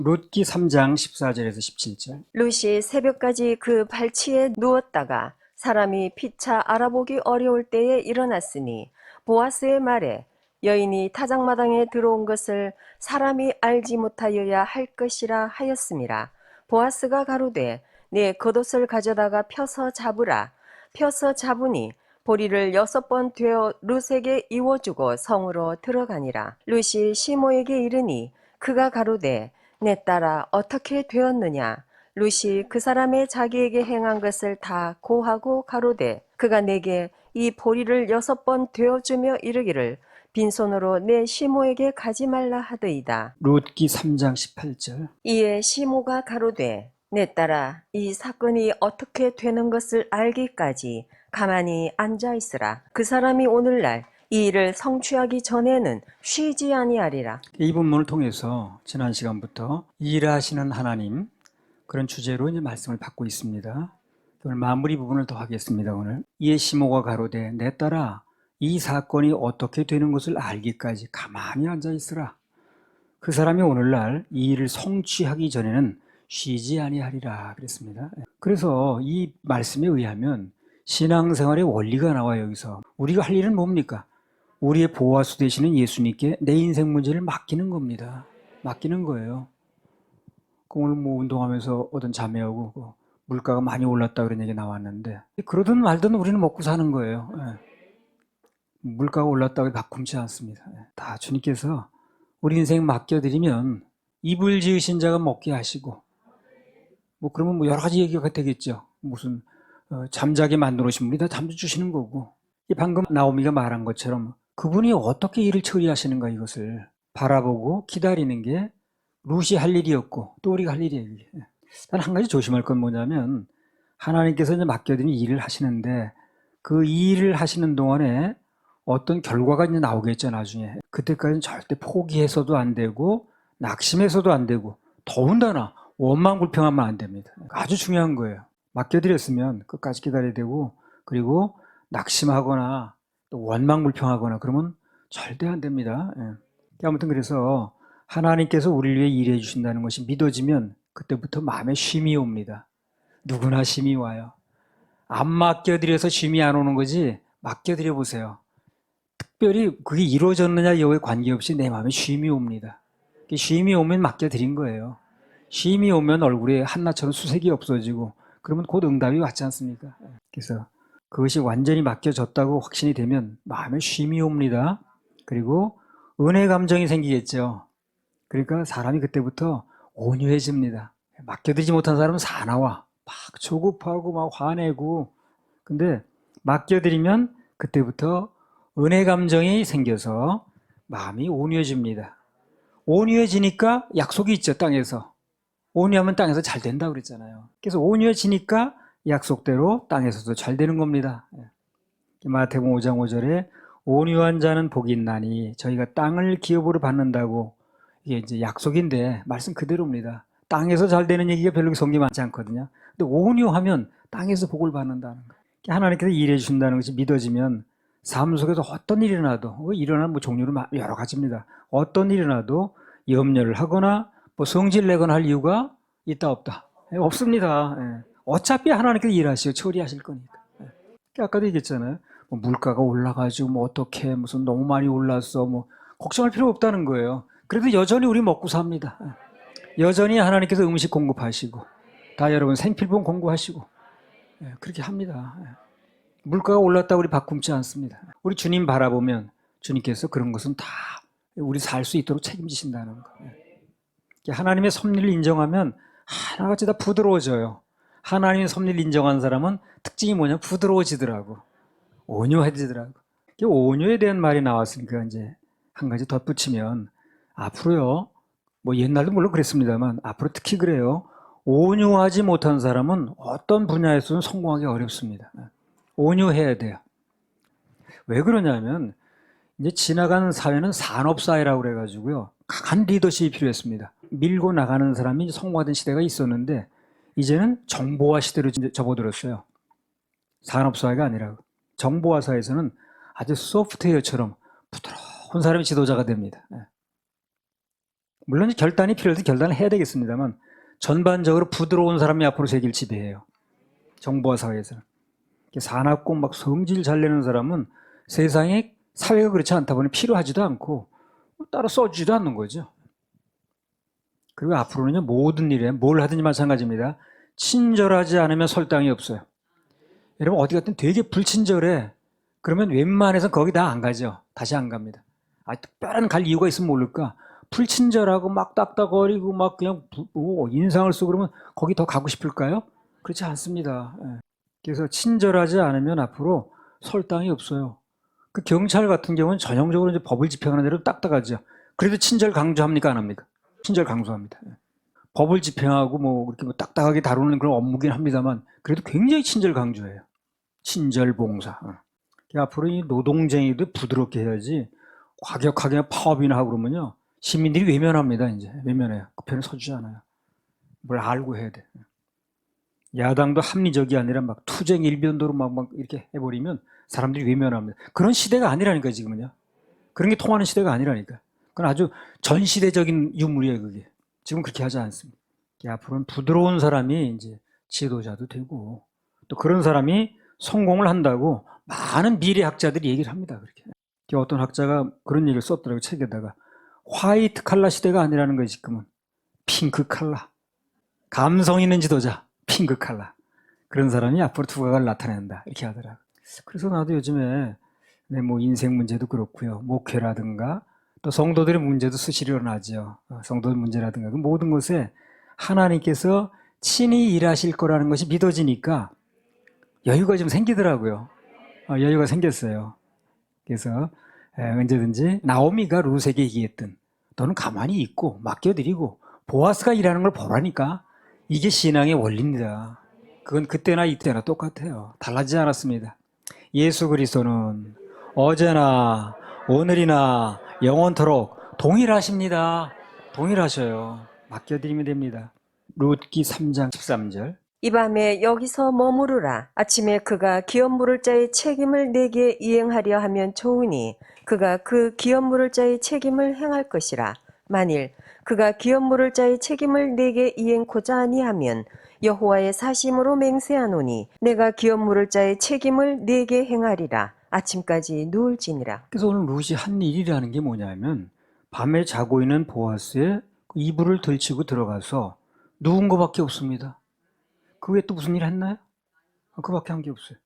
룻기 3장 14절에서 17절. 룻이 새벽까지 그 발치에 누웠다가 사람이 피차 알아보기 어려울 때에 일어났으니 보아스의 말에 여인이 타작마당에 들어온 것을 사람이 알지 못하여야 할 것이라 하였음이라. 보아스가 가로되 내 겉옷을 가져다가 펴서 잡으라. 펴서 잡으니 보리를 6번 되어 룻에게 이워주고 성으로 들어가니라. 룻이 시모에게 이르니 그가 가로되 내 딸아 어떻게 되었느냐. 룻이 그 사람의 자기에게 행한 것을 다 고하고 가로되 그가 내게 이 보리를 6번 되어주며 이르기를 빈손으로 내 시모에게 가지 말라 하더이다. 룻기 3장 18절. 이에 시모가 가로되 내 딸아 이 사건이 어떻게 되는 것을 알기까지 가만히 앉아 있으라. 그 사람이 오늘날 이 일을 성취하기 전에는 쉬지 아니하리라. 이 본문을 통해서 지난 시간부터 일하시는 하나님, 그런 주제로 이제 말씀을 받고 있습니다. 오늘 마무리 부분을 더 하겠습니다. 오늘 이에 시모가 가로되 내 딸아 이 사건이 어떻게 되는 것을 알기까지 가만히 앉아 있으라. 그 사람이 오늘날 이 일을 성취하기 전에는 쉬지 아니하리라 그랬습니다. 그래서 이 말씀에 의하면 신앙생활의 원리가 나와요. 여기서 우리가 할 일은 뭡니까? 우리의 보호수 되시는 예수님께 내 인생 문제를 맡기는 겁니다. 맡기는 거예요. 오늘 뭐 운동하면서 어떤 자매하고 물가가 많이 올랐다 그런 얘기 나왔는데 그러든 말든 우리는 먹고 사는 거예요. 물가가 올랐다고 바꿈지 않습니다. 다 주님께서 우리 인생 맡겨드리면 이불 지으신 자가 먹게 하시고 뭐 그러면 뭐 여러 가지 얘기가 되겠죠. 무슨 잠자게 만들어 오신 분이 다 잠주시는 거고 방금 나오미가 말한 것처럼 그분이 어떻게 일을 처리하시는가 이것을 바라보고 기다리는 게 룻이 할 일이었고 또 우리가 할 일이에요. 단 한 가지 조심할 건 뭐냐면 하나님께서 이제 맡겨드린 일을 하시는데 그 일을 하시는 동안에 어떤 결과가 이제 나오겠죠 나중에. 그때까지는 절대 포기해서도 안 되고 낙심해서도 안 되고 더군다나 원망불평하면 안 됩니다. 아주 중요한 거예요. 맡겨드렸으면 끝까지 기다려야 되고 그리고 낙심하거나 또 원망불평하거나 그러면 절대 안 됩니다. 아무튼 그래서 하나님께서 우리를 위해 일해 주신다는 것이 믿어지면 그때부터 마음에 쉼이 옵니다. 누구나 쉼이 와요. 안 맡겨드려서 쉼이 안 오는 거지 맡겨드려 보세요. 특별히 그게 이루어졌느냐 여부에 관계없이 내 마음에 쉼이 옵니다. 쉼이 오면 맡겨드린 거예요. 쉼이 오면 얼굴에 한나처럼 수색이 없어지고 그러면 곧 응답이 왔지 않습니까? 그래서 그것이 완전히 맡겨졌다고 확신이 되면 마음에 쉼이 옵니다. 그리고 은혜 감정이 생기겠죠. 그러니까 사람이 그때부터 온유해집니다. 맡겨드리지 못한 사람은 사나워. 막 조급하고 막 화내고. 근데 맡겨드리면 그때부터 은혜 감정이 생겨서 마음이 온유해집니다. 온유해지니까 약속이 있죠, 땅에서. 온유하면 땅에서 잘 된다고 그랬잖아요. 그래서 온유해지니까 약속대로 땅에서도 잘 되는 겁니다. 마태복음 5장 5절에 온유한 자는 복이 있나니 저희가 땅을 기업으로 받는다고 이게 이제 약속인데 말씀 그대로입니다. 땅에서 잘 되는 얘기가 별로 성경에 많지 않거든요. 근데 온유하면 땅에서 복을 받는다는 거예요. 하나님께서 일해 주신다는 것이 믿어지면 삶 속에서 어떤 일이 일어나도 일어나는 뭐 종류는 여러 가지입니다. 어떤 일이 일어나도 염려를 하거나 뭐 성질 내거나 할 이유가 있다 없다. 없습니다. 어차피 하나님께서 일하시고 처리하실 거니까. 아까도 얘기했잖아요. 뭐 물가가 올라가지고 뭐 어떻게 무슨 너무 많이 올랐어 뭐 걱정할 필요 없다는 거예요. 그래도 여전히 우리 먹고 삽니다. 여전히 하나님께서 음식 공급하시고 다 여러분 생필품 공급하시고 그렇게 합니다. 물가가 올랐다고 우리 바꿈지 않습니다. 우리 주님 바라보면 주님께서 그런 것은 다 우리 살 수 있도록 책임지신다는 거예요. 하나님의 섭리를 인정하면 하나같이 다 부드러워져요. 하나님의 섭리를 인정한 사람은 특징이 뭐냐? 부드러워지더라고. 온유해지더라고. 온유에 대한 말이 나왔으니까 이제 한 가지 덧붙이면 앞으로요. 뭐 옛날도 물론 그랬습니다만 앞으로 특히 그래요. 온유하지 못한 사람은 어떤 분야에서는 성공하기 어렵습니다. 온유해야 돼요. 왜 그러냐면 이제 지나가는 사회는 산업사회라고 그래가지고요. 강한 리더십이 필요했습니다. 밀고 나가는 사람이 성공하던 시대가 있었는데 이제는 정보화 시대로 접어들었어요. 산업사회가 아니라 정보화 사회에서는 아주 소프트웨어처럼 부드러운 사람이 지도자가 됩니다. 물론 결단이 필요해서 결단을 해야 되겠습니다만 전반적으로 부드러운 사람이 앞으로 세계를 지배해요. 정부와 사회에서는. 사납고 막 성질 잘 내는 사람은 세상에 사회가 그렇지 않다 보니 필요하지도 않고 따로 써주지도 않는 거죠. 그리고 앞으로는요, 모든 일에 뭘 하든지 마찬가지입니다. 친절하지 않으면 설당이 없어요. 여러분 어디 갔든 되게 불친절해. 그러면 웬만해서 거기 다 안 가죠. 다시 안 갑니다. 특별한 갈 이유가 있으면 모를까. 불친절하고 막 딱딱거리고 막 그냥 인상을 쓰고 그러면 거기 더 가고 싶을까요? 그렇지 않습니다. 예. 그래서 친절하지 않으면 앞으로 설당이 없어요. 그 경찰 같은 경우는 전형적으로 이제 법을 집행하는 대로 딱딱하죠. 그래도 친절 강조합니까? 안 합니까? 친절 강조합니다. 예. 법을 집행하고 뭐 그렇게 뭐 딱딱하게 다루는 그런 업무긴 합니다만 그래도 굉장히 친절 강조해요. 친절 봉사. 앞으로 이 노동쟁이도 부드럽게 해야지 과격하게 파업이나 하고 그러면요. 시민들이 외면합니다. 이제 외면해요. 그 편에 서주지 않아요. 뭘 알고 해야 돼. 야당도 합리적이 아니라 막 투쟁 일변도로 막 이렇게 해버리면 사람들이 외면합니다. 그런 시대가 아니라니까 지금은요. 그런 게 통하는 시대가 아니라니까. 그건 아주 전 시대적인 유물이에요. 그게 지금 그렇게 하지 않습니다. 앞으로는 부드러운 사람이 이제 지도자도 되고 또 그런 사람이 성공을 한다고 많은 미래학자들이 얘기를 합니다. 그렇게. 어떤 학자가 그런 얘기를 썼더라고요. 책에다가. 화이트 칼라 시대가 아니라는 거예요. 지금은. 핑크 칼라. 감성 있는 지도자. 핑크 칼라. 그런 사람이 앞으로 두각을 나타낸다. 이렇게 하더라고요. 그래서 나도 요즘에 뭐 인생 문제도 그렇고요. 목회라든가 또 성도들의 문제도 수시로 일어나죠. 성도들 문제라든가 그 모든 것에 하나님께서 친히 일하실 거라는 것이 믿어지니까 여유가 좀 생기더라고요. 여유가 생겼어요. 그래서 언제든지 나오미가 룻에게 얘기했던 너는 가만히 있고 맡겨드리고 보아스가 일하는 걸 보라니까 이게 신앙의 원리입니다. 그건 그때나 이때나 똑같아요. 달라지지 않았습니다. 예수 그리스도는 어제나 오늘이나 영원토록 동일하십니다. 동일하셔요. 맡겨드리면 됩니다. 룻기 3장 13절. 이 밤에 여기서 머무르라. 아침에 그가 기업 물을 자의 책임을 내게 이행하려 하면 좋으니 그가 그 기업 물을 자의 책임을 행할 것이라. 만일 그가 기업 물을 자의 책임을 내게 이행코자 아니하면 여호와의 사심으로 맹세하노니 내가 기업 물을 자의 책임을 내게 행하리라. 아침까지 누울지니라. 그래서 오늘 룻이 한 일이라는 게 뭐냐면 밤에 자고 있는 보아스의 이불을 들치고 들어가서 누운 것밖에 없습니다. 그 외에 또 무슨 일 했나요? 그밖에 한 게 없어요.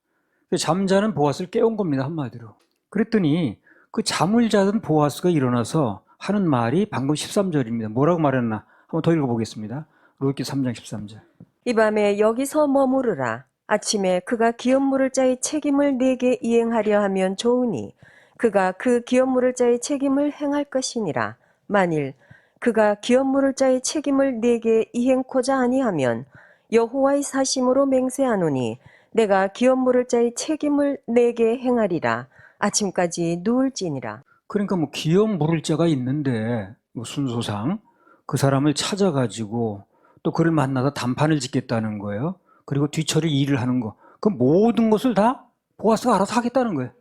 잠자는 보아스를 깨운 겁니다. 한마디로. 그랬더니 그 잠을 자던 보아스가 일어나서 하는 말이 방금 13절입니다. 뭐라고 말했나? 한번 더 읽어보겠습니다. 룻기 3장 13절. 이 밤에 여기서 머무르라. 아침에 그가 기업 물을 자의 책임을 내게 이행하려 하면 좋으니 그가 그 기업 물을 자의 책임을 행할 것이니라. 만일 그가 기업 물을 자의 책임을 내게 이행코자 아니하면 여호와의 사심으로 맹세하노니 내가 기업 물을 자의 책임을 내게 행하리라. 아침까지 누울지니라. 그러니까 뭐 기업 물을 자가 있는데 뭐 순서상 그 사람을 찾아가지고 또 그를 만나서 단판을 짓겠다는 거예요. 그리고 뒤처리 일을 하는 거. 그 모든 것을 다 보아스가 알아서 하겠다는 거예요.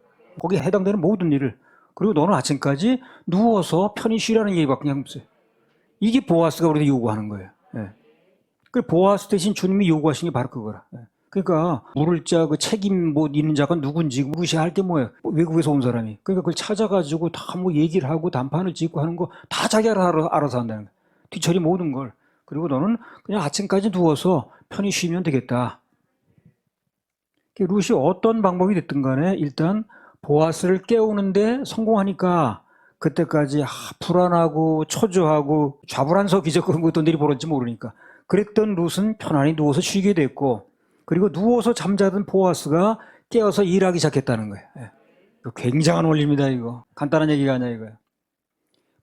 거기에 해당되는 모든 일을. 그리고 너는 아침까지 누워서 편히 쉬라는 얘기밖에 없어요. 이게 보아스가 우리한테 요구하는 거예요. 예. 그 보아스 대신 주님이 요구하신 게 바로 그거라. 예. 그러니까 물을 자 그 책임 뭐 있는 자가 누군지 무시할 게 뭐예요? 외국에서 온 사람이. 그러니까 그걸 찾아가지고 다 뭐 얘기를 하고 단판을 짓고 하는 거 다 자기가 알아서 한다는 거예요. 뒤처리 모든 걸. 그리고 너는 그냥 아침까지 누워서 편히 쉬면 되겠다. 룻이 어떤 방법이 됐든 간에 일단 보아스를 깨우는데 성공하니까 그때까지 불안하고 초조하고 좌불안석이죠. 그런 어떤 일이 벌어질지 모르니까. 그랬던 룻은 편안히 누워서 쉬게 됐고 그리고 누워서 잠자던 보아스가 깨어서 일하기 시작했다는 거예요. 굉장한 원리입니다. 이거. 간단한 얘기가 아니야 이거예요.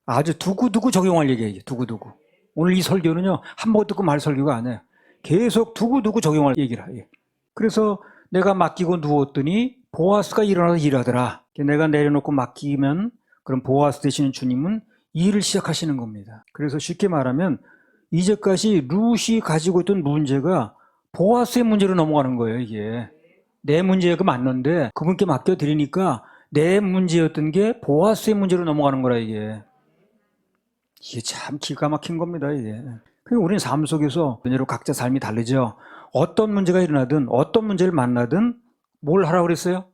아주 두고두고 적용할 얘기예요. 두고두고. 오늘 이 설교는요. 한 번 듣고 말 설교가 아니에요. 계속 두고두고 적용할 얘기를 해요. 그래서 내가 맡기고 누웠더니 보아스가 일어나서 일하더라. 내가 내려놓고 맡기면 그럼 보아스 되시는 주님은 일을 시작하시는 겁니다. 그래서 쉽게 말하면 이제까지 룻이 가지고 있던 문제가 보아스의 문제로 넘어가는 거예요. 이게 내 문제가 맞는데 그분께 맡겨드리니까 내 문제였던 게 보아스의 문제로 넘어가는 거라 이게. 이게 참 기가 막힌 겁니다, 이게. 그리고 우리는 삶 속에서 여러 각자 삶이 다르죠. 어떤 문제가 일어나든 어떤 문제를 만나든 뭘 하라고 그랬어요?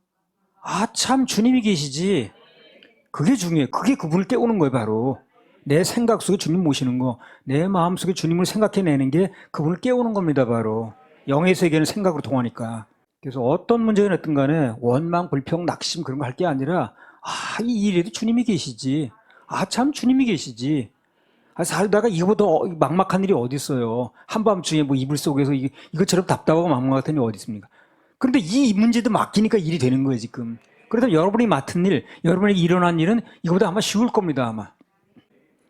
아, 참 주님이 계시지. 그게 중요해요. 그게 그분을 깨우는 거예요, 바로. 내 생각 속에 주님 모시는 거, 내 마음 속에 주님을 생각해내는 게 그분을 깨우는 겁니다, 바로. 영의 세계는 생각으로 통하니까. 그래서 어떤 문제가 있든 간에 원망, 불평, 낙심 그런 거 할 게 아니라 아, 이 일에도 주님이 계시지. 아, 참 주님이 계시지. 아, 살다가 이거보다 막막한 일이 어디 있어요. 한밤중에 뭐 이불 속에서 이것처럼 답답하고 막막한 일이 어디 있습니까? 그런데 이 문제도 맡기니까 일이 되는 거예요, 지금. 그래서 여러분이 맡은 일, 여러분에게 일어난 일은 이거보다 아마 쉬울 겁니다, 아마.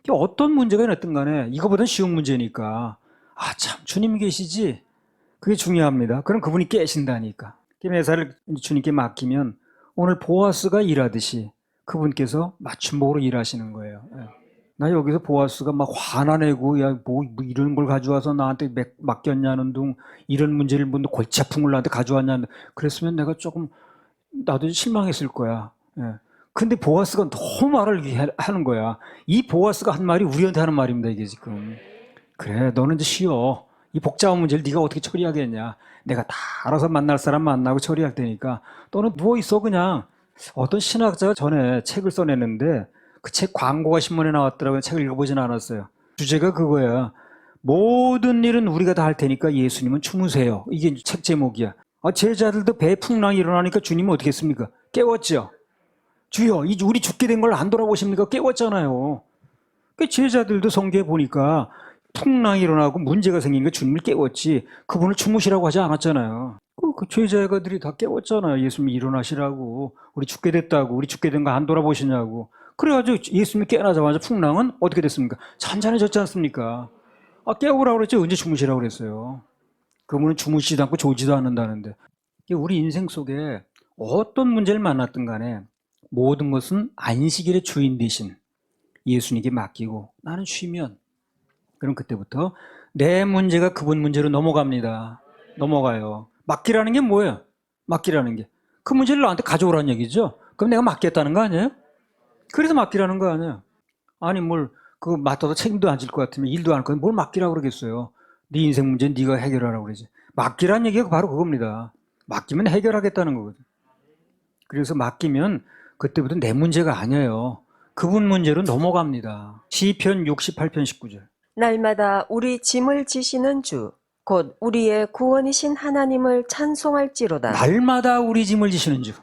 어떤 문제가 있든 간에 이거보다 쉬운 문제니까 아, 참 주님이 계시지. 그게 중요합니다. 그럼 그분이 깨신다니까. 매사를 주님께 맡기면 오늘 보아스가 일하듯이 그분께서 맞춤복으로 일하시는 거예요. 나 여기서 보아스가 막 화나내고 뭐 이런 걸 가져와서 나한테 맡겼냐는 둥 이런 문제를 뭐 골치 아픈 걸 나한테 가져왔냐는 그랬으면 내가 조금 나도 실망했을 거야. 근데 보아스가 너무 말을 하는 거야. 이 보아스가 한 말이 우리한테 하는 말입니다, 이게 지금. 그래, 너는 이제 쉬어. 이 복잡한 문제를 네가 어떻게 처리하겠냐. 내가 다 알아서 만날 사람 만나고 처리할 테니까 너는 누워있어 그냥. 어떤 신학자가 전에 책을 써냈는데 그 책 광고가 신문에 나왔더라고요. 책을 읽어보진 않았어요. 주제가 그거야. 모든 일은 우리가 다 할 테니까 예수님은 주무세요. 이게 책 제목이야. 제자들도 배에 풍랑이 일어나니까 주님은 어떻게 했습니까? 깨웠죠. 주여, 우리 죽게 된 걸 안 돌아보십니까? 깨웠잖아요. 그 제자들도 성경에 보니까 풍랑이 일어나고 문제가 생기니까 주님을 깨웠지 그분을 주무시라고 하지 않았잖아요. 그 제자들이 다 깨웠잖아요. 예수님이 일어나시라고. 우리 죽게 됐다고. 우리 죽게 된 거 안 돌아보시냐고. 그래가지고 예수님이 깨어나자마자 풍랑은 어떻게 됐습니까? 잔잔해졌지 않습니까? 깨우라고 그랬죠. 언제 주무시라고 그랬어요. 그분은 주무시지도 않고 졸지도 않는다는데. 우리 인생 속에 어떤 문제를 만났든 간에 모든 것은 안식일의 주인 대신 예수님께 맡기고 나는 쉬면 그럼 그때부터 내 문제가 그분 문제로 넘어갑니다. 넘어가요. 맡기라는 게 뭐예요? 맡기라는 게. 그 문제를 나한테 가져오라는 얘기죠. 그럼 내가 맡겠다는 거 아니에요? 그래서 맡기라는 거 아니에요? 아니 그거 맡아도 책임도 안 질 것 같으면 일도 안 할 거면 뭘 맡기라고 그러겠어요. 네 인생 문제는 네가 해결하라고 그러지. 맡기라는 얘기가 바로 그겁니다. 맡기면 해결하겠다는 거거든. 그래서 맡기면 그때부터 내 문제가 아니에요. 그분 문제로 넘어갑니다. 시편 68편 19절. 날마다 우리 짐을 지시는 주, 곧 우리의 구원이신 하나님을 찬송할지로다. 날마다 우리 짐을 지시는 주.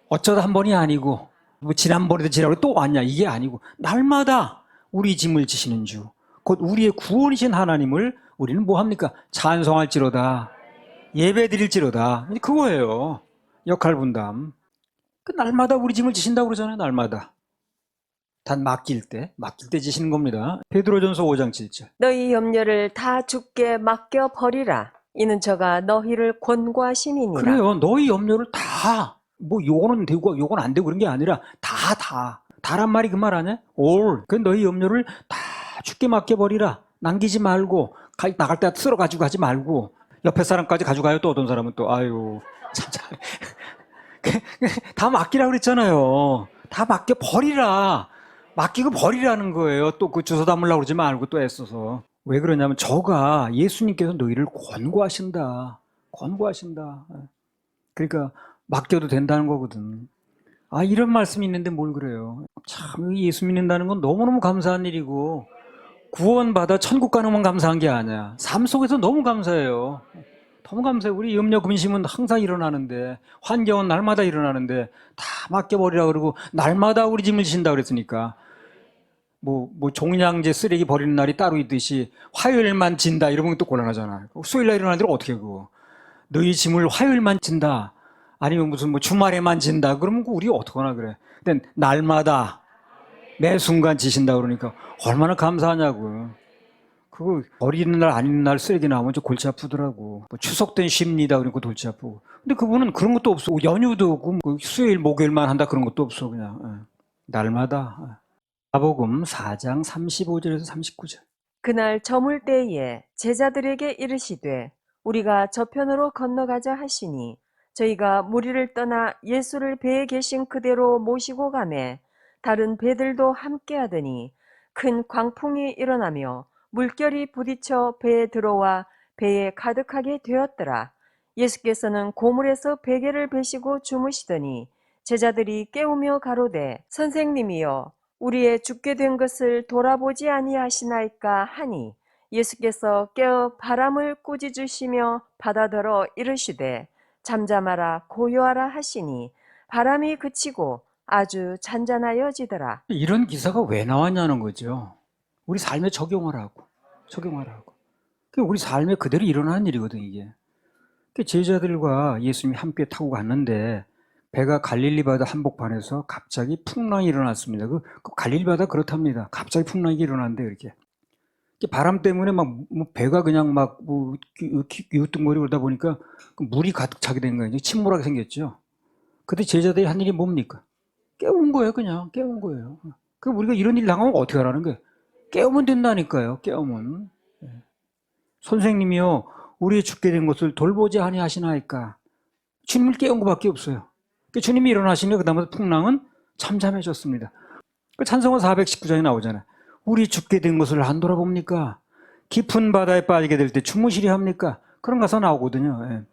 어쩌다 한 번이 아니고 뭐 지난번에도 지나고 또 왔냐 이게 아니고 날마다 우리 짐을 지시는 주. 곧 우리의 구원이신 하나님을 우리는 뭐 합니까? 찬송할지로다. 예배 드릴지로다. 그거예요. 역할 분담. 그 날마다 우리 짐을 지신다고 그러잖아요. 날마다. 단 맡길 때 지시는 겁니다. 베드로전서 5장 7절. 너희 염려를 다 주께 맡겨 버리라. 이는 저가 너희를 권고하심이니라. 그래요. 너희 염려를 다, 요거는 되고 요건 안 되고 그런 게 아니라 다. 다란 말이 그 말 아니야? all. 그 너희 염려를 다 주께 맡겨버리라. 남기지 말고 나갈 때 쓸어 가지고 가지 말고 옆에 사람까지 가져가요. 또 어떤 사람은 또 아유 참 다 맡기라 그랬잖아요. 다 맡겨버리라. 맡기고 버리라는 거예요. 또 그 주워 담으려고 그러지 말고 또 애써서. 왜 그러냐면 저가 예수님께서 너희를 권고하신다. 그러니까 맡겨도 된다는 거거든. 이런 말씀이 있는데 뭘 그래요. 참 예수 믿는다는 건 너무너무 감사한 일이고 구원받아 천국 가는 건 감사한 게 아니야. 삶 속에서 너무 감사해요. 너무 감사해요. 우리 염려 근심은 항상 일어나는데 환경은 날마다 일어나는데 다 맡겨버리라 그러고 날마다 우리 짐을 지신다 그랬으니까 뭐 종량제 쓰레기 버리는 날이 따로 있듯이 화요일만 진다 이러면 또 곤란하잖아. 수요일날 일어나는 대로 어떻게 그거. 너희 짐을 화요일만 진다. 아니면 무슨 주말에만 진다. 그러면 우리 어떡하나 그래. 근데 날마다 매 순간 지신다 그러니까 얼마나 감사하냐고. 그거 버리는 날 아닌 날 쓰레기 나오면 좀 골치 아프더라고. 추석 땐 쉽니다. 그러니까 골치 아프고. 근데 그분은 그런 것도 없어. 연휴도 없고 수요일 목요일만 한다 그런 것도 없어. 그냥 날마다. 마복음 4장 35절에서 39절. 그날 저물 때에 제자들에게 이르시되 우리가 저편으로 건너가자 하시니 저희가 무리를 떠나 예수를 배에 계신 그대로 모시고 가매 다른 배들도 함께 하더니 큰 광풍이 일어나며 물결이 부딪혀 배에 들어와 배에 가득하게 되었더라. 예수께서는 고물에서 베개를 베시고 주무시더니 제자들이 깨우며 가로되 선생님이여 우리의 죽게 된 것을 돌아보지 아니하시나이까 하니 예수께서 깨어 바람을 꾸짖으시며 바다더러 이르시되 잠잠하라 고요하라 하시니 바람이 그치고 아주 잔잔하여지더라. 이런 기사가 왜 나왔냐는 거죠. 우리 삶에 적용하라고. 우리 삶에 그대로 일어나는 일이거든, 이게. 제자들과 예수님이 함께 타고 갔는데 배가 갈릴리 바다 한복판에서 갑자기 풍랑이 일어났습니다. 그 갈릴리 바다 그렇답니다. 갑자기 풍랑이 일어났는데 이렇게 바람 때문에 뭐 배가 그냥 기우뚱거리고 그러다 보니까 물이 가득 차게 된 거예요. 침몰하게 생겼죠. 그때 제자들이 한 일이 뭡니까? 깨운 거예요, 그냥 깨운 거예요. 그 우리가 이런 일 당하면 어떻게 하라는 거예요? 깨우면 된다니까요. 깨우면. 선생님이요, 우리의 죽게 된 것을 돌보지 아니하시나이까. 주님을 깨운 것밖에 없어요. 주님이 일어나시니까 그 다음에 풍랑은 잠잠해졌습니다. 찬송가 419장에 나오잖아요. 우리 죽게 된 것을 안 돌아봅니까? 깊은 바다에 빠지게 될 때 주무시리 합니까? 그런 가사 나오거든요.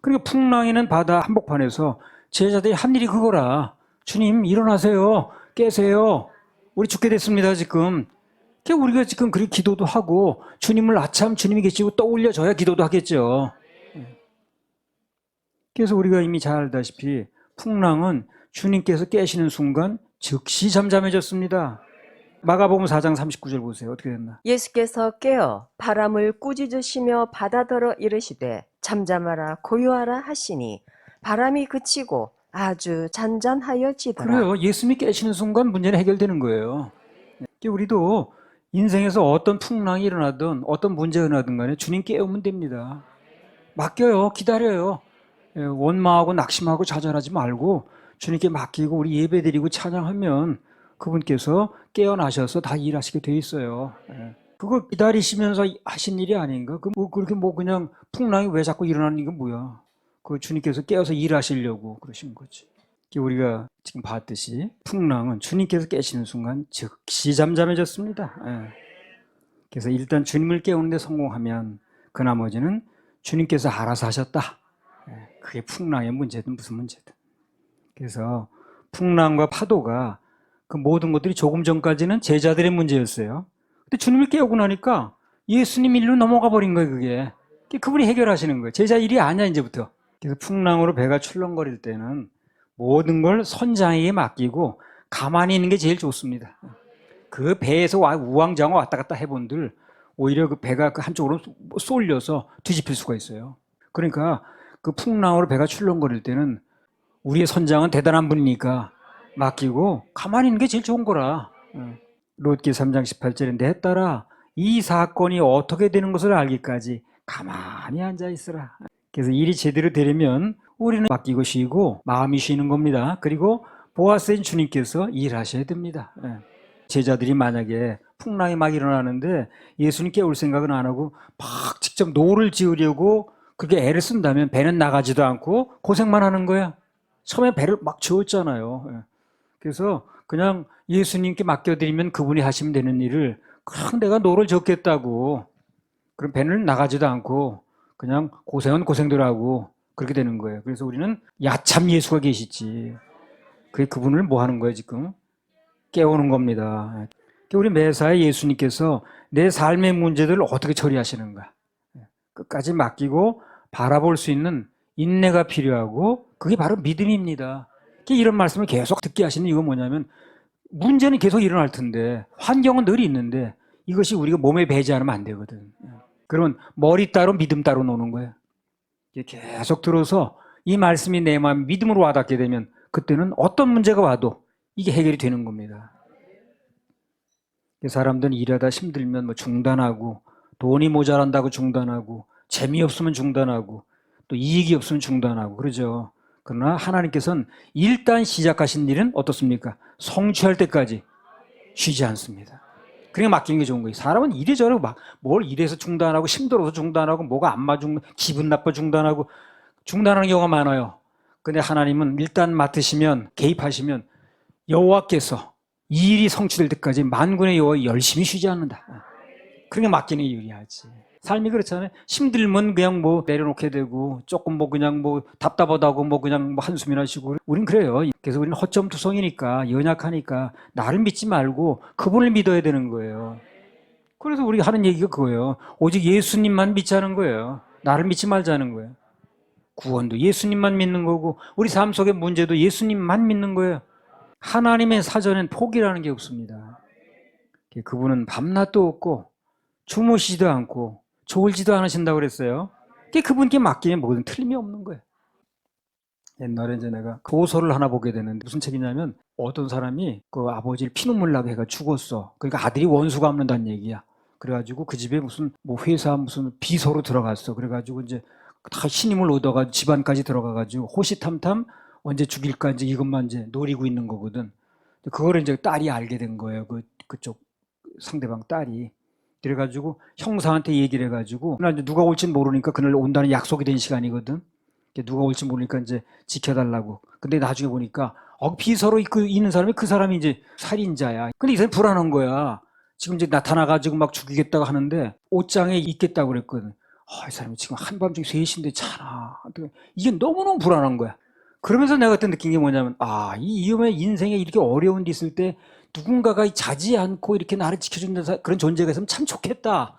그러니까 풍랑이는 바다 한복판에서 제자들이 한 일이 그거라. 주님 일어나세요. 깨세요. 우리 죽게 됐습니다 지금. 우리가 지금 그렇게 기도도 하고 주님을 아참 주님이 계시고 떠올려줘야 기도도 하겠죠. 그래서 우리가 이미 잘 알다시피 풍랑은 주님께서 깨시는 순간 즉시 잠잠해졌습니다. 마가복음 4장 39절 보세요. 어떻게 됐나? 예수께서 깨어 바람을 꾸짖으시며 바다더러 이르시되 잠잠하라 고요하라 하시니 바람이 그치고 아주 잔잔하여지더라. 그래요. 예수님이 깨시는 순간 문제는 해결되는 거예요. 우리도 인생에서 어떤 풍랑이 일어나든 어떤 문제가 일어나든 간에 주님 깨우면 됩니다. 맡겨요. 기다려요. 원망하고 낙심하고 좌절하지 말고 주님께 맡기고 우리 예배드리고 찬양하면 그분께서 깨어나셔서 다 일하시게 돼 있어요. 그거 기다리시면서 하신 일이 아닌가? 그렇게 그냥 풍랑이 왜 자꾸 일어나는 게 뭐야? 그 주님께서 깨어서 일하시려고 그러신 거지. 우리가 지금 봤듯이 풍랑은 주님께서 깨시는 순간 즉시 잠잠해졌습니다. 그래서 일단 주님을 깨우는 데 성공하면 그 나머지는 주님께서 알아서 하셨다. 그게 풍랑의 문제든 무슨 문제든. 그래서 풍랑과 파도가 그 모든 것들이 조금 전까지는 제자들의 문제였어요. 근데 주님을 깨우고 나니까 예수님 일로 넘어가 버린 거예요, 그게. 그분이 해결하시는 거예요. 제자 일이 아니야, 이제부터. 그래서 풍랑으로 배가 출렁거릴 때는 모든 걸 선장에게 맡기고 가만히 있는 게 제일 좋습니다. 그 배에서 우왕좌왕 왔다 갔다 해본들 오히려 그 배가 그 한쪽으로 쏠려서 뒤집힐 수가 있어요. 그러니까 그 풍랑으로 배가 출렁거릴 때는 우리의 선장은 대단한 분이니까 맡기고 가만히 있는 게 제일 좋은 거라. 롯기 3장 18절에 내 딸아 이 사건이 어떻게 되는 것을 알기까지 가만히 앉아 있으라. 그래서 일이 제대로 되려면 우리는 맡기고 쉬고 마음이 쉬는 겁니다. 그리고 보아스인 주님께서 일하셔야 됩니다. 제자들이 만약에 풍랑이 막 일어나는데 예수님 깨울 생각은 안 하고 막 직접 노를 지으려고 그렇게 애를 쓴다면 배는 나가지도 않고 고생만 하는 거야. 처음에 배를 막 지웠잖아요. 그래서 그냥 예수님께 맡겨드리면 그분이 하시면 되는 일을 그냥 내가 노를 젓겠다고 그럼 배는 나가지도 않고 그냥 고생은 고생대로 하고 그렇게 되는 거예요. 그래서 우리는 야참 예수가 계시지. 그게 그분을 뭐 하는 거예요 지금? 깨우는 겁니다. 우리 매사에 예수님께서 내 삶의 문제들을 어떻게 처리하시는가. 끝까지 맡기고 바라볼 수 있는 인내가 필요하고 그게 바로 믿음입니다. 이런 말씀을 계속 듣게 하시는 이유가 뭐냐면 문제는 계속 일어날 텐데 환경은 늘 있는데 이것이 우리가 몸에 배지 않으면 안 되거든. 그러면 머리 따로 믿음 따로 노는 거예요. 계속 들어서 이 말씀이 내 마음에 믿음으로 와닿게 되면 그때는 어떤 문제가 와도 이게 해결이 되는 겁니다. 사람들은 일하다 힘들면 뭐 중단하고 돈이 모자란다고 중단하고 재미없으면 중단하고 또 이익이 없으면 중단하고 그러죠. 그러나 하나님께서는 일단 시작하신 일은 어떻습니까? 성취할 때까지 쉬지 않습니다. 그러니까 맡기는 게 좋은 거예요. 사람은 이래저래 막 뭘 이래서 중단하고 힘들어서 중단하고 뭐가 안 맞으면 기분 나빠 중단하고 중단하는 경우가 많아요. 근데 하나님은 일단 맡으시면 개입하시면 여호와께서 이 일이 성취될 때까지 만군의 여호와 열심히 쉬지 않는다. 그러니까 맡기는 유리하지. 삶이 그렇잖아요. 힘들면 그냥 뭐 내려놓게 되고, 조금 뭐 그냥 뭐 답답하다고 뭐 그냥 뭐 한숨이나 쉬고. 우린 그래요. 그래서 우리는 허점투성이니까, 연약하니까 나를 믿지 말고 그분을 믿어야 되는 거예요. 그래서 우리가 하는 얘기가 그거예요. 오직 예수님만 믿자는 거예요. 나를 믿지 말자는 거예요. 구원도 예수님만 믿는 거고, 우리 삶 속의 문제도 예수님만 믿는 거예요. 하나님의 사전엔 포기라는 게 없습니다. 그분은 밤낮도 없고 주무시지도 않고 졸지도 않으신다고 그랬어요. 그분께 맡기면 뭐든 틀림이 없는 거예요. 옛날에 이제 내가 고소를 하나 보게 되는데, 무슨 책이냐면 어떤 사람이 그 아버지를 피눈물 나게 해가 죽었어. 그러니까 아들이 원수 갚는다는 얘기야. 그래가지고 그 집에 무슨 뭐 회사 무슨 비서로 들어갔어. 그래가지고 이제 다 신임을 얻어가 집안까지 들어가가지고 호시탐탐 언제 죽일까 이제 이것만 이제 노리고 있는 거거든. 그거를 이제 딸이 알게 된 거예요. 그쪽 상대방 딸이. 그래가지고 형사한테 얘기를 해가지고, 그날 이제 누가 올지는 모르니까 그날 온다는 약속이 된 시간이거든. 누가 올지 모르니까 이제 지켜달라고. 근데 나중에 보니까 비서로 있는 사람이 그 사람이 이제 살인자야. 근데 이 사람이 불안한 거야. 지금 이제 나타나가지고 막 죽이겠다고 하는데 옷장에 있겠다고 그랬거든. 이 사람이 지금 한밤중에 3시인데 자나. 이게 너무너무 불안한 거야. 그러면서 내가 그때 느낀 게 뭐냐면, 이 위험의 인생에 이렇게 어려운 데 있을 때 누군가가 자지 않고 이렇게 나를 지켜주는 그런 존재가 있으면 참 좋겠다.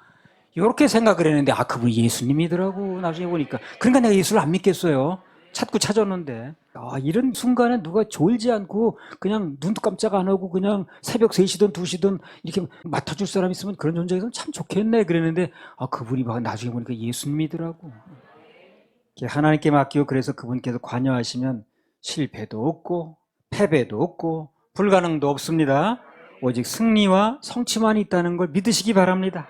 이렇게 생각을 했는데, 그분이 예수님이더라고, 나중에 보니까. 그러니까 내가 예수를 안 믿겠어요. 찾고 찾았는데. 이런 순간에 누가 졸지 않고 그냥 눈도 깜짝 안 하고 그냥 새벽 3시든 2시든 이렇게 맡아줄 사람 있으면 그런 존재가 있으면 참 좋겠네. 그랬는데, 그분이 나중에 보니까 예수님이더라고. 하나님께 맡기고, 그래서 그분께서 관여하시면 실패도 없고 패배도 없고 불가능도 없습니다. 오직 승리와 성취만 있다는 걸 믿으시기 바랍니다.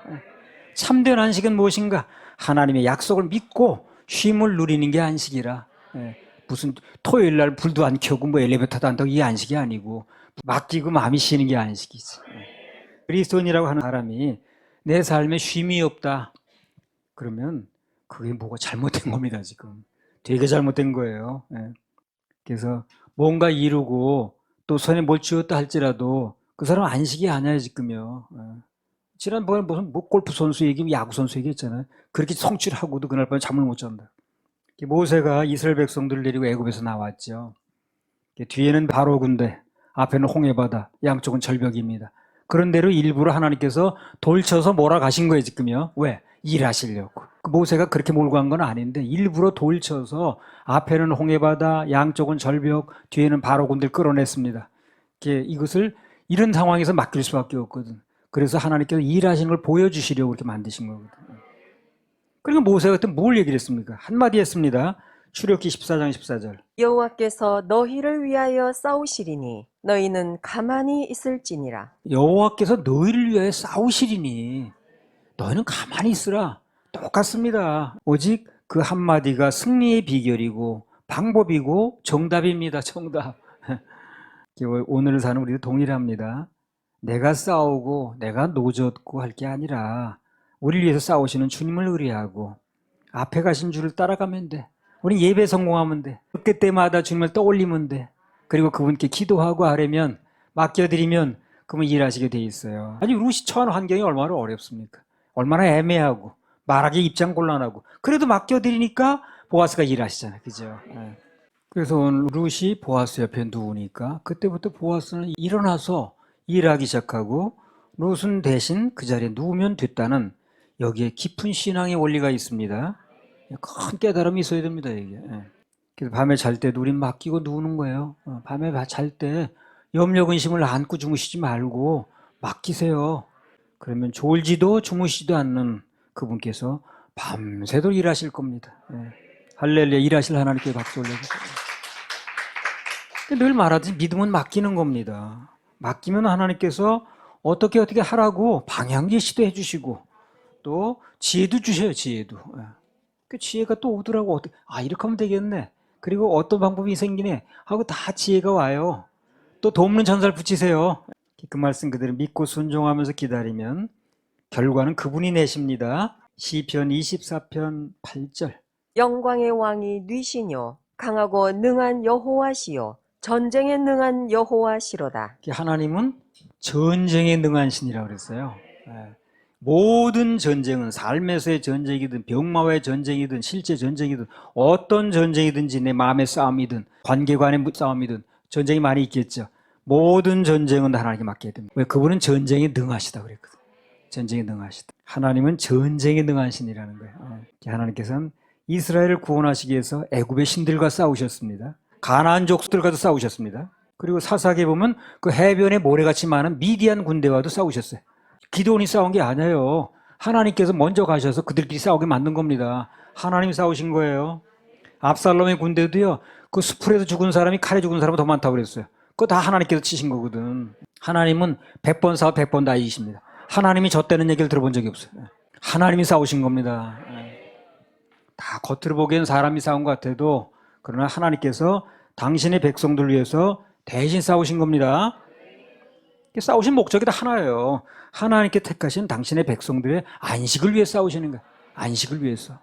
참된 안식은 무엇인가? 하나님의 약속을 믿고 쉼을 누리는 게 안식이라. 무슨 토요일 날 불도 안 켜고 뭐 엘리베이터도 안 타고 이게 안식이 아니고, 맡기고 마음이 쉬는 게 안식이지. 그리스도인이라고 하는 사람이 내 삶에 쉼이 없다 그러면 그게 뭐가 잘못된 겁니다. 지금 되게 잘못된 거예요. 그래서 뭔가 이루고 또 손에 뭘 쥐었다 할지라도 그 사람은 안식이 아니야 지금요. 지난번에 무슨 골프 선수 얘기, 야구 선수 얘기했잖아요. 그렇게 성취하고도 그날 밤에 잠을 못 잔다. 모세가 이스라엘 백성들을 데리고 애굽에서 나왔죠. 뒤에는 바로 군대, 앞에는 홍해바다, 양쪽은 절벽입니다. 그런대로 일부러 하나님께서 돌쳐서 몰아가신 거예요 지금요. 왜? 일하시려고. 모세가 그렇게 몰고 간 건 아닌데 일부러 돌쳐서 앞에는 홍해바다, 양쪽은 절벽, 뒤에는 바로 군대를 끌어냈습니다. 이것을 이런 상황에서 맡길 수밖에 없거든. 그래서 하나님께서 일하시는 걸 보여주시려고 그렇게 만드신 거거든. 그러니까 모세가 그때 뭘 얘기를 했습니까? 한마디 했습니다. 출애굽기 14장 14절. 여호와께서 너희를 위하여 싸우시리니 너희는 가만히 있을지니라. 여호와께서 너희를 위하여 싸우시리니 너희는 가만히 있으라. 똑같습니다. 오직 그 한마디가 승리의 비결이고 방법이고 정답입니다. 정답. 오늘 사는 우리도 동일합니다. 내가 싸우고 내가 노젓고 할 게 아니라 우리를 위해서 싸우시는 주님을 의뢰하고 앞에 가신 줄을 따라가면 돼. 우리 예배 성공하면 돼. 그때마다 주님을 떠올리면 돼. 그리고 그분께 기도하고 하려면, 맡겨드리면 그분 일하시게 돼 있어요. 아니 루시 처한 환경이 얼마나 어렵습니까? 얼마나 애매하고 말하기 입장 곤란하고, 그래도 맡겨드리니까 보아스가 일하시잖아요. 그죠? 그래서 오늘 루시 보아스 옆에 누우니까 그때부터 보아스는 일어나서 일하기 시작하고, 룻은 대신 그 자리에 누우면 됐다는 여기에 깊은 신앙의 원리가 있습니다. 큰 깨달음이 있어야 됩니다, 이게. 그래서 밤에 잘 때도 우린 맡기고 누우는 거예요. 밤에 잘 때 염려 근심을 안고 주무시지 말고 맡기세요. 그러면 졸지도 주무시지도 않는 그분께서 밤새도록 일하실 겁니다. 할렐루야, 일하실 하나님께 박수 올려주세요. 늘 말하듯이 믿음은 맡기는 겁니다. 맡기면 하나님께서 어떻게 하라고 방향 제시도 해주시고 또 지혜도 주셔요. 지혜도. 그 지혜가 또 오더라고. 이렇게 하면 되겠네. 그리고 어떤 방법이 생기네 하고 다 지혜가 와요. 또 돕는 전사를 붙이세요. 그 말씀 그대로 믿고 순종하면서 기다리면 결과는 그분이 내십니다. 시편 24편 8절. 영광의 왕이 뉘시뇨 강하고 능한 여호와시요 전쟁에 능한 여호와시로다. 하나님은 전쟁에 능한 신이라고 그랬어요. 예. 모든 전쟁은 삶에서의 전쟁이든 병마와의 전쟁이든 실제 전쟁이든 어떤 전쟁이든지 내 마음의 싸움이든 관계관의 싸움이든 전쟁이 많이 있겠죠. 모든 전쟁은 하나님께 맡겨야 됩니다. 왜? 그분은 전쟁에 능하시다 그랬거든요. 전쟁에 능하시다. 하나님은 전쟁에 능한 신이라는 거예요. 하나님께서는 이스라엘을 구원하시기 위해서 애굽의 신들과 싸우셨습니다. 가나안 족속들과도 싸우셨습니다. 그리고 사사기에 보면 그 해변에 모래같이 많은 미디안 군대와도 싸우셨어요. 기드온이 싸운 게 아니에요. 하나님께서 먼저 가셔서 그들끼리 싸우게 만든 겁니다. 하나님이 싸우신 거예요. 압살롬의 군대도요, 그 수풀에서 죽은 사람이 칼에 죽은 사람은 더 많다고 그랬어요. 그거 다 하나님께서 치신 거거든. 하나님은 100번 싸워 100번 다 이기십니다. 하나님이 졌다는 얘기를 들어본 적이 없어요. 하나님이 싸우신 겁니다. 다 겉으로 보기엔 사람이 싸운 것 같아도 그러나 하나님께서 당신의 백성들 위해서 대신 싸우신 겁니다. 싸우신 목적이 다 하나예요. 하나님께 택하신 당신의 백성들의 안식을 위해 싸우시는 거예요. 안식을 위해서.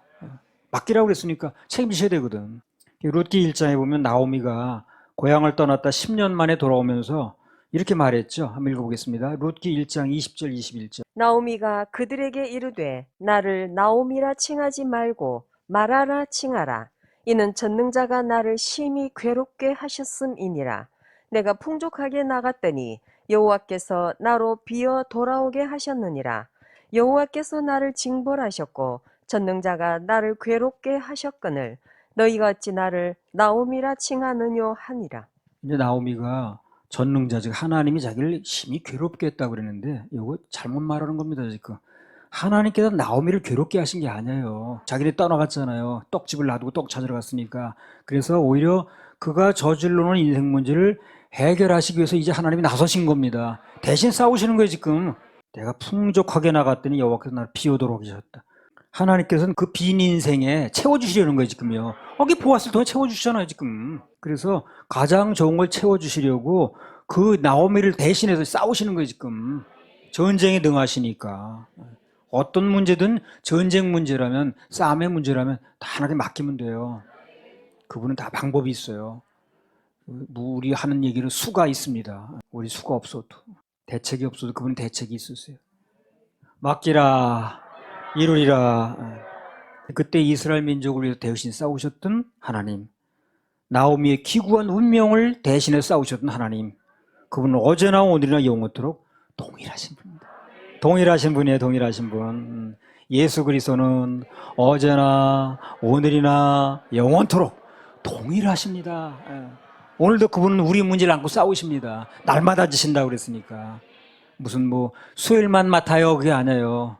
맡기라고 그랬으니까 책임지셔야 되거든. 룻기 1장에 보면 나오미가 고향을 떠났다 10년 만에 돌아오면서 이렇게 말했죠. 한번 읽어보겠습니다. 룻기 1장 20절 21절. 나오미가 그들에게 이르되 나를 나오미라 칭하지 말고 마라라 칭하라. 이는 전능자가 나를 심히 괴롭게 하셨음이니라. 내가 풍족하게 나갔더니 여호와께서 나로 비어 돌아오게 하셨느니라. 여호와께서 나를 징벌하셨고 전능자가 나를 괴롭게 하셨거늘 너희가 어찌 나를 나오미라 칭하느뇨 하니라. 이제 나오미가 전능자, 즉 하나님이 자기를 심히 괴롭게 했다고 그랬는데 이거 잘못 말하는 겁니다. 지금 하나님께서 나오미를 괴롭게 하신 게 아니에요. 자기네 떠나갔잖아요. 떡집을 놔두고 떡 찾으러 갔으니까. 그래서 오히려 그가 저질러놓은 인생 문제를 해결하시기 위해서 이제 하나님이 나서신 겁니다. 대신 싸우시는 거예요. 지금 내가 풍족하게 나갔더니 여호와께서 나를 비오도록 하셨다. 하나님께서는 그 빈 인생에 채워주시려는 거예요. 지금요. 거기 보았을 동안 채워주시잖아요. 지금. 그래서 가장 좋은 걸 채워주시려고 그 나오미를 대신해서 싸우시는 거예요. 지금 전쟁에 능하시니까. 어떤 문제든 전쟁 문제라면, 싸움의 문제라면 다 하나님께 맡기면 돼요. 그분은 다 방법이 있어요. 우리 하는 얘기는 수가 있습니다. 우리 수가 없어도, 대책이 없어도 그분은 대책이 있으세요. 맡기라, 이루리라. 그때 이스라엘 민족을 위해서 대신 싸우셨던 하나님, 나오미의 기구한 운명을 대신해 싸우셨던 하나님, 그분은 어제나 오늘이나 영원토록 동일하신 분입니다. 동일하신 분이에요. 동일하신 분. 예수 그리스도는 어제나 오늘이나 영원토록 동일하십니다. 오늘도 그분은 우리 문제를 안고 싸우십니다. 날마다 지신다고 그랬으니까. 무슨 뭐 수요일만 맡아요 그게 아니에요.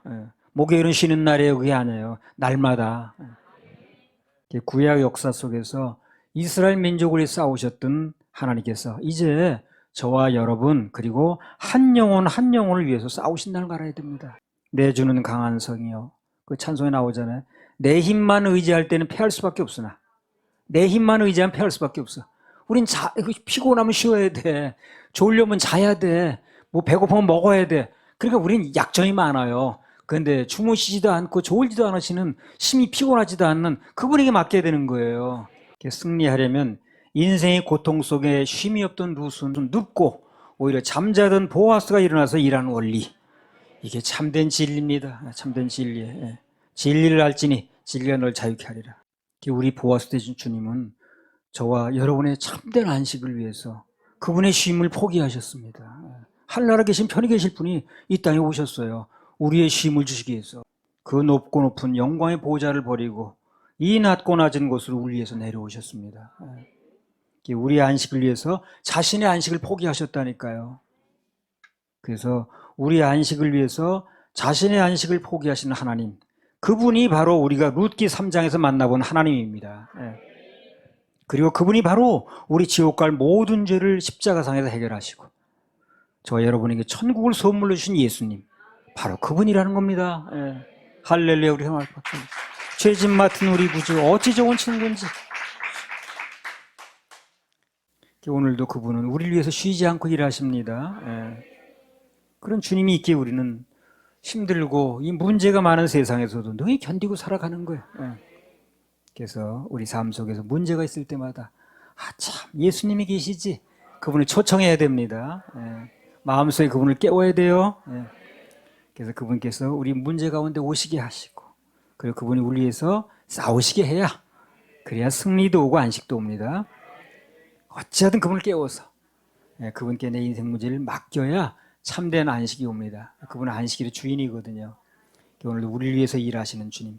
목요일은 쉬는 날이에요 그게 아니에요. 날마다. 구약 역사 속에서 이스라엘 민족을 위해 싸우셨던 하나님께서 이제 저와 여러분 그리고 한 영혼 한 영혼을 위해서 싸우신다는 걸 알아야 됩니다. 내 주는 강한 성이요. 그 찬송에 나오잖아요. 내 힘만 의지할 때는 패할 수밖에 없으나 내 힘만 의지하면 패할 수밖에 없어. 우린 피곤하면 쉬어야 돼. 졸려면 자야 돼. 뭐 배고프면 먹어야 돼. 그러니까 우린 약점이 많아요. 그런데 주무시지도 않고 졸지도 않으시는 심히 피곤하지도 않는 그분에게 맡겨야 되는 거예요. 승리하려면 인생의 고통 속에 쉼이 없던 룻은 눕고 오히려 잠자던 보아스가 일어나서 일하는 원리. 이게 참된 진리입니다. 참된 진리. 진리를 알지니 진리가 널 자유케 하리라. 우리 보아스 되신 주님은 저와 여러분의 참된 안식을 위해서 그분의 쉼을 포기하셨습니다. 하늘나라 계신 편히 계실 분이 이 땅에 오셨어요. 우리의 쉼을 주시기 위해서. 그 높고 높은 영광의 보좌를 버리고 이 낮고 낮은 곳으로 우리 위해서 내려오셨습니다. 우리의 안식을 위해서 자신의 안식을 포기하셨다니까요. 그래서 우리의 안식을 위해서 자신의 안식을 포기하시는 하나님, 그분이 바로 우리가 룻기 3장에서 만나본 하나님입니다. 그리고 그분이 바로 우리 지옥 갈 모든 죄를 십자가상에서 해결하시고 저와 여러분에게 천국을 선물로 주신 예수님, 바로 그분이라는 겁니다. 할렐루야. 우리 형을 박수. 죄짐 맡은 우리 구주 어찌 좋은 친구인지. 오늘도 그분은 우리를 위해서 쉬지 않고 일하십니다. 그런 주님이 있기에 우리는 힘들고 이 문제가 많은 세상에서도 늘 견디고 살아가는 거예요. 그래서 우리 삶 속에서 문제가 있을 때마다 참 예수님이 계시지, 그분을 초청해야 됩니다. 마음속에 그분을 깨워야 돼요. 예. 그래서 그분께서 우리 문제 가운데 오시게 하시고, 그리고 그분이 우리 위해서 싸우시게 해야, 그래야 승리도 오고 안식도 옵니다. 어찌하든 그분을 깨워서 그분께 내 인생 문제를 맡겨야 참된 안식이 옵니다. 그분은 안식일의 주인이거든요. 오늘도 우리를 위해서 일하시는 주님,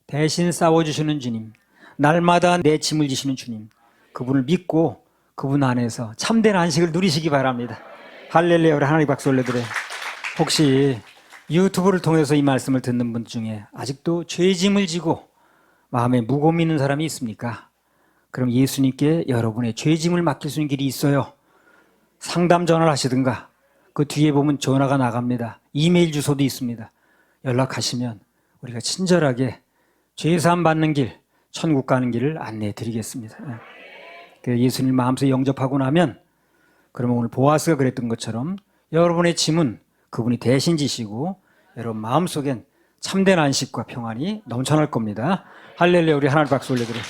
대신 싸워주시는 주님, 날마다 내 짐을 지시는 주님, 그분을 믿고 그분 안에서 참된 안식을 누리시기 바랍니다. 할렐루야. 우리 하나님 박수 올려드려요. 혹시 유튜브를 통해서 이 말씀을 듣는 분 중에 아직도 죄짐을 지고 마음에 무거움 있는 사람이 있습니까? 그럼 예수님께 여러분의 죄짐을 맡길 수 있는 길이 있어요. 상담 전화를 하시든가, 그 뒤에 보면 전화가 나갑니다. 이메일 주소도 있습니다. 연락하시면 우리가 친절하게 죄사함 받는 길, 천국 가는 길을 안내해 드리겠습니다. 예수님 마음속에 영접하고 나면, 그러면 오늘 보아스가 그랬던 것처럼 여러분의 짐은 그분이 대신 지시고 여러분 마음속엔 참된 안식과 평안이 넘쳐날 겁니다. 할렐루야. 우리 하나님 박수 올려드려요.